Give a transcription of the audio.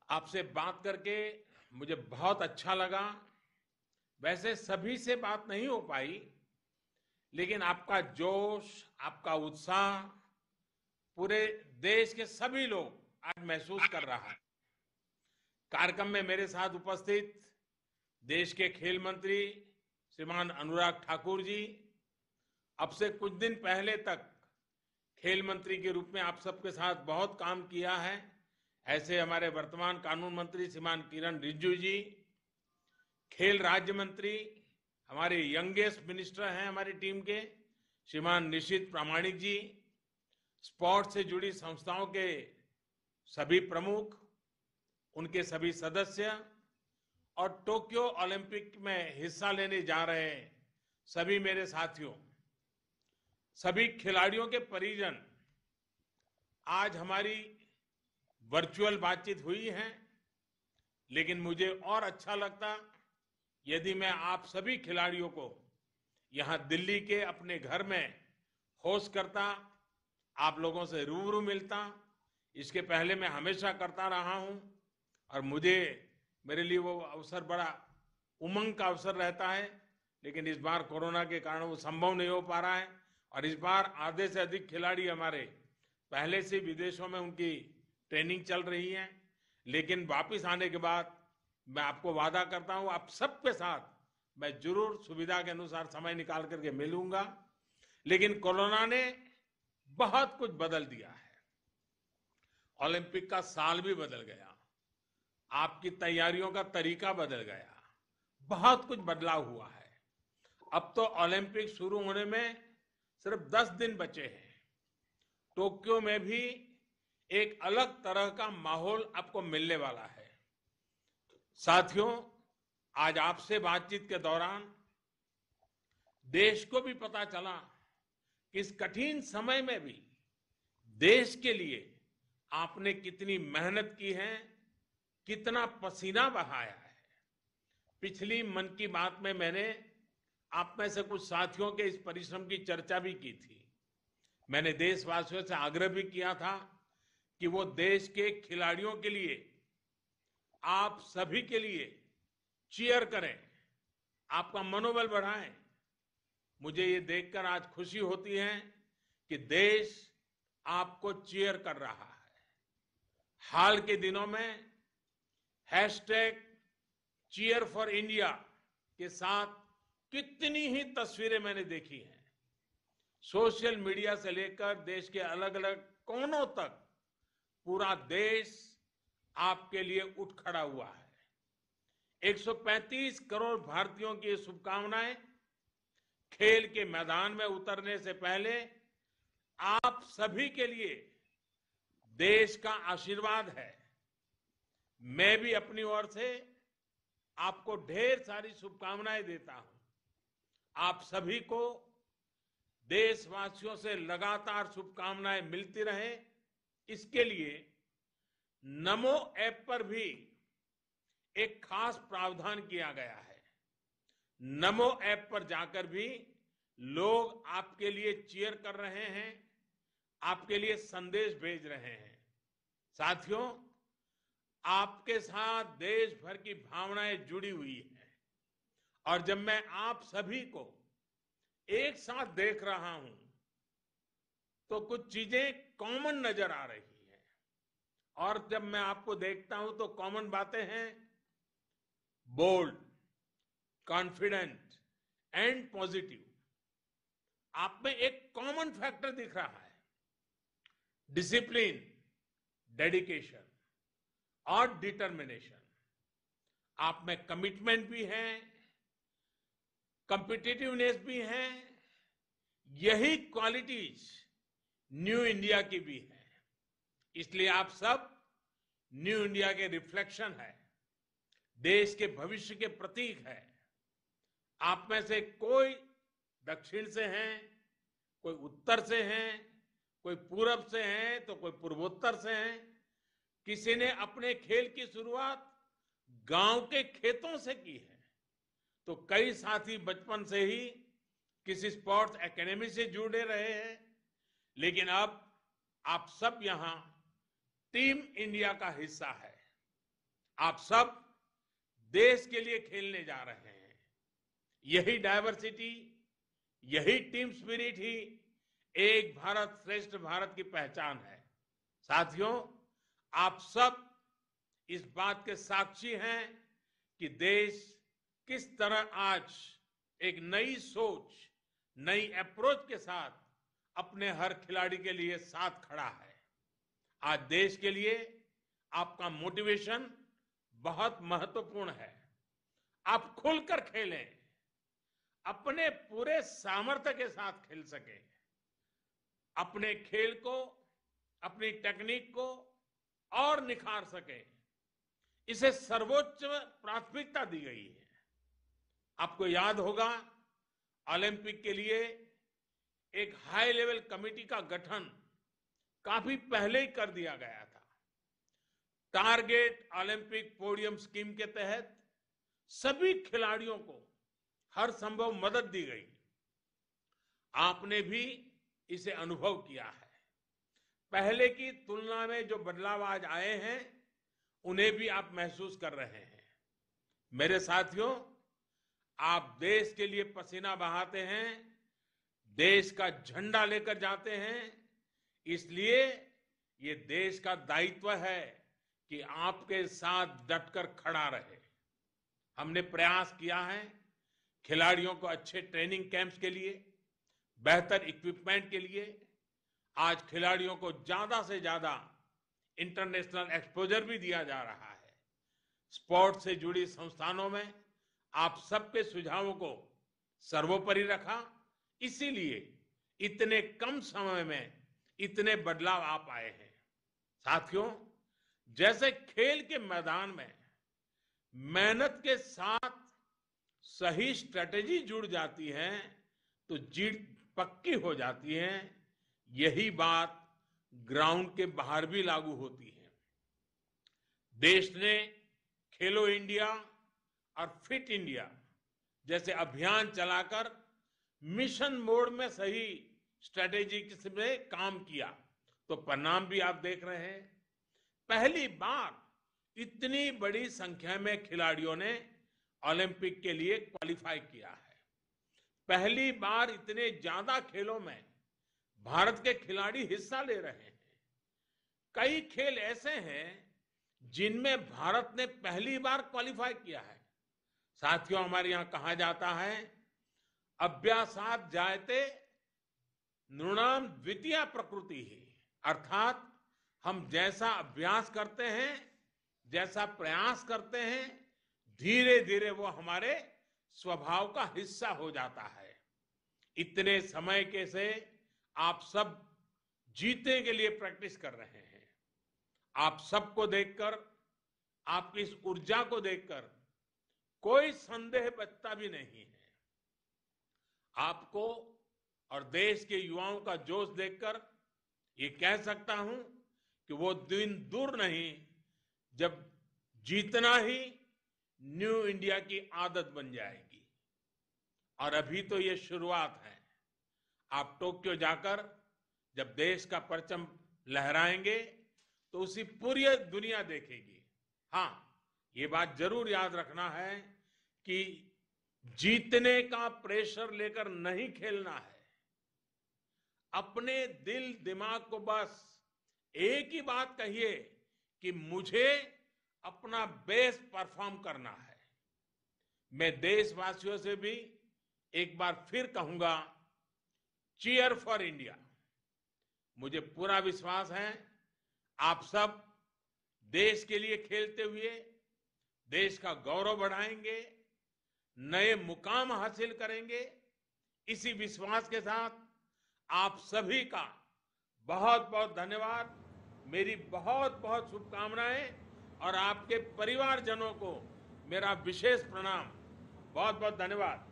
आपसे बात करके मुझे बहुत अच्छा लगा। वैसे सभी से बात नहीं हो पाई, लेकिन आपका जोश, आपका उत्साह पूरे देश के सभी लोग आज महसूस कर रहा है। कार्यक्रम में मेरे साथ उपस्थित देश के खेल मंत्री श्रीमान अनुराग ठाकुर जी, अब से कुछ दिन पहले तक खेल मंत्री के रूप में आप सबके साथ बहुत काम किया है। ऐसे हमारे वर्तमान कानून मंत्री श्रीमान किरण रिजिजू जी, खेल राज्य मंत्री, हमारे यंगेस्ट मिनिस्टर हैं हमारी टीम के श्रीमान निशित प्रामाणिक जी, स्पोर्ट्स से जुड़ी संस्थाओं के सभी प्रमुख, उनके सभी सदस्य और टोक्यो ओलंपिक में हिस्सा लेने जा रहे सभी मेरे साथियों, सभी खिलाड़ियों के परिजन, आज हमारी वर्चुअल बातचीत हुई है, लेकिन मुझे और अच्छा लगता यदि मैं आप सभी खिलाड़ियों को यहां दिल्ली के अपने घर में होस्ट करता, आप लोगों से रूबरू मिलता। इसके पहले मैं हमेशा करता रहा हूं और मेरे लिए वो अवसर बड़ा उमंग का अवसर रहता है, लेकिन इस बार कोरोना के कारण वो संभव नहीं हो पा रहा है। और इस बार आधे से अधिक खिलाड़ी हमारे पहले से विदेशों में उनकी ट्रेनिंग चल रही है, लेकिन वापस आने के बाद मैं आपको वादा करता हूं आप सबके साथ मैं जरूर सुविधा के अनुसार समय निकाल करके मिलूंगा। लेकिन कोरोना ने बहुत कुछ बदल दिया है। ओलंपिक का साल भी बदल गया, आपकी तैयारियों का तरीका बदल गया, बहुत कुछ बदलाव हुआ है। अब तो ओलंपिक शुरू होने में सिर्फ 10 दिन बचे हैं। टोक्यो में भी एक अलग तरह का माहौल आपको मिलने वाला है। साथियों, आज आपसे बातचीत के दौरान देश को भी पता चला कि इस कठिन समय में भी देश के लिए आपने कितनी मेहनत की है, कितना पसीना बहाया है। पिछली मन की बात में मैंने आप में से कुछ साथियों के इस परिश्रम की चर्चा भी की थी। मैंने देशवासियों से आग्रह भी किया था कि वो देश के खिलाड़ियों के लिए, आप सभी के लिए चीयर करें, आपका मनोबल बढ़ाएं। मुझे ये देखकर आज खुशी होती है कि देश आपको चीयर कर रहा है। हाल के दिनों में हैशटैग चीयर फॉर इंडिया के साथ कितनी ही तस्वीरें मैंने देखी हैं। सोशल मीडिया से लेकर देश के अलग अलग कोनों तक पूरा देश आपके लिए उठ खड़ा हुआ है। 135 करोड़ भारतीयों की शुभकामनाएं खेल के मैदान में उतरने से पहले आप सभी के लिए देश का आशीर्वाद है। मैं भी अपनी ओर से आपको ढेर सारी शुभकामनाएं देता हूं। आप सभी को देशवासियों से लगातार शुभकामनाएं मिलती रहे, इसके लिए नमो ऐप पर भी एक खास प्रावधान किया गया है। नमो ऐप पर जाकर भी लोग आपके लिए चीयर कर रहे हैं, आपके लिए संदेश भेज रहे हैं। साथियों, आपके साथ देश भर की भावनाएं जुड़ी हुई हैं और जब मैं आप सभी को एक साथ देख रहा हूं तो कुछ चीजें कॉमन नजर आ रही हैं। और जब मैं आपको देखता हूं तो कॉमन बातें हैं, बोल्ड, कॉन्फिडेंट एंड पॉजिटिव। आप में एक कॉमन फैक्टर दिख रहा है, डिसिप्लिन, डेडिकेशन और डिटर्मिनेशन। आप में कमिटमेंट भी है, कॉम्पिटिटिवनेस भी है। यही क्वालिटीज न्यू इंडिया की भी है। इसलिए आप सब न्यू इंडिया के रिफ्लेक्शन है, देश के भविष्य के प्रतीक है। आप में से कोई दक्षिण से हैं, कोई उत्तर से हैं, कोई पूरब से हैं तो कोई पूर्वोत्तर से हैं। किसी ने अपने खेल की शुरुआत गांव के खेतों से की है, तो कई साथी बचपन से ही किसी स्पोर्ट्स एकेडमी से जुड़े रहे हैं। लेकिन अब आप सब यहां टीम इंडिया का हिस्सा है। आप सब देश के लिए खेलने जा रहे हैं। यही डायवर्सिटी, यही टीम स्पिरिट ही एक भारत श्रेष्ठ भारत की पहचान है। साथियों, आप सब इस बात के साक्षी हैं कि देश किस तरह आज एक नई सोच, नई अप्रोच के साथ अपने हर खिलाड़ी के लिए साथ खड़ा है। आज देश के लिए आपका मोटिवेशन बहुत महत्वपूर्ण है। आप खुलकर खेलें, अपने पूरे सामर्थ्य के साथ खेल सकें, अपने खेल को, अपनी टेक्निक को और निखार सकें, इसे सर्वोच्च प्राथमिकता दी गई है। आपको याद होगा, ओलंपिक के लिए एक हाई लेवल कमेटी का गठन काफी पहले ही कर दिया गया था। टारगेट ओलंपिक पोडियम स्कीम के तहत सभी खिलाड़ियों को हर संभव मदद दी गई। आपने भी इसे अनुभव किया है। पहले की तुलना में जो बदलाव आज आए हैं, उन्हें भी आप महसूस कर रहे हैं। मेरे साथियों, आप देश के लिए पसीना बहाते हैं, देश का झंडा लेकर जाते हैं, इसलिए ये देश का दायित्व है कि आपके साथ डटकर खड़ा रहे। हमने प्रयास किया है खिलाड़ियों को अच्छे ट्रेनिंग कैंप्स के लिए, बेहतर इक्विपमेंट के लिए। आज खिलाड़ियों को ज्यादा से ज्यादा इंटरनेशनल एक्सपोजर भी दिया जा रहा है। स्पोर्ट्स से जुड़ी संस्थानों में आप सबके सुझावों को सर्वोपरि रखा, इसीलिए इतने कम समय में इतने बदलाव आ पाए हैं। साथियों, जैसे खेल के मैदान में मेहनत के साथ सही स्ट्रेटेजी जुड़ जाती है तो जीत पक्की हो जाती है। यही बात ग्राउंड के बाहर भी लागू होती है। देश ने खेलो इंडिया और फिट इंडिया जैसे अभियान चलाकर मिशन मोड में सही स्ट्रेटेजी में काम किया, तो परिणाम भी आप देख रहे हैं। पहली बार इतनी बड़ी संख्या में खिलाड़ियों ने ओलंपिक के लिए क्वालिफाई किया है। पहली बार इतने ज्यादा खेलों में भारत के खिलाड़ी हिस्सा ले रहे हैं। कई खेल ऐसे हैं जिनमें भारत ने पहली बार क्वालिफाई किया है। साथियों, हमारे यहां कहा जाता है, अभ्यासात जायते नृणाम द्वितीया प्रकृति ही, अर्थात हम जैसा अभ्यास करते हैं, जैसा प्रयास करते हैं, धीरे धीरे वो हमारे स्वभाव का हिस्सा हो जाता है। इतने समय के से आप सब जीतने के लिए प्रैक्टिस कर रहे हैं। आप सबको देखकर, आपकी इस ऊर्जा को देखकर कोई संदेह बचता भी नहीं है। आपको और देश के युवाओं का जोश देखकर ये कह सकता हूं कि वो दिन दूर नहीं जब जीतना ही न्यू इंडिया की आदत बन जाएगी। और अभी तो ये शुरुआत है। आप टोक्यो जाकर जब देश का परचम लहराएंगे तो उसी पूरी दुनिया देखेगी। हाँ, ये बात जरूर याद रखना है कि जीतने का प्रेशर लेकर नहीं खेलना है। अपने दिल दिमाग को बस एक ही बात कहिए कि मुझे अपना बेस्ट परफॉर्म करना है। मैं देशवासियों से भी एक बार फिर कहूंगा, चीयर फॉर इंडिया। मुझे पूरा विश्वास है आप सब देश के लिए खेलते हुए देश का गौरव बढ़ाएंगे, नए मुकाम हासिल करेंगे। इसी विश्वास के साथ आप सभी का बहुत बहुत धन्यवाद, मेरी बहुत बहुत शुभकामनाएं और आपके परिवारजनों को मेरा विशेष प्रणाम। बहुत बहुत धन्यवाद।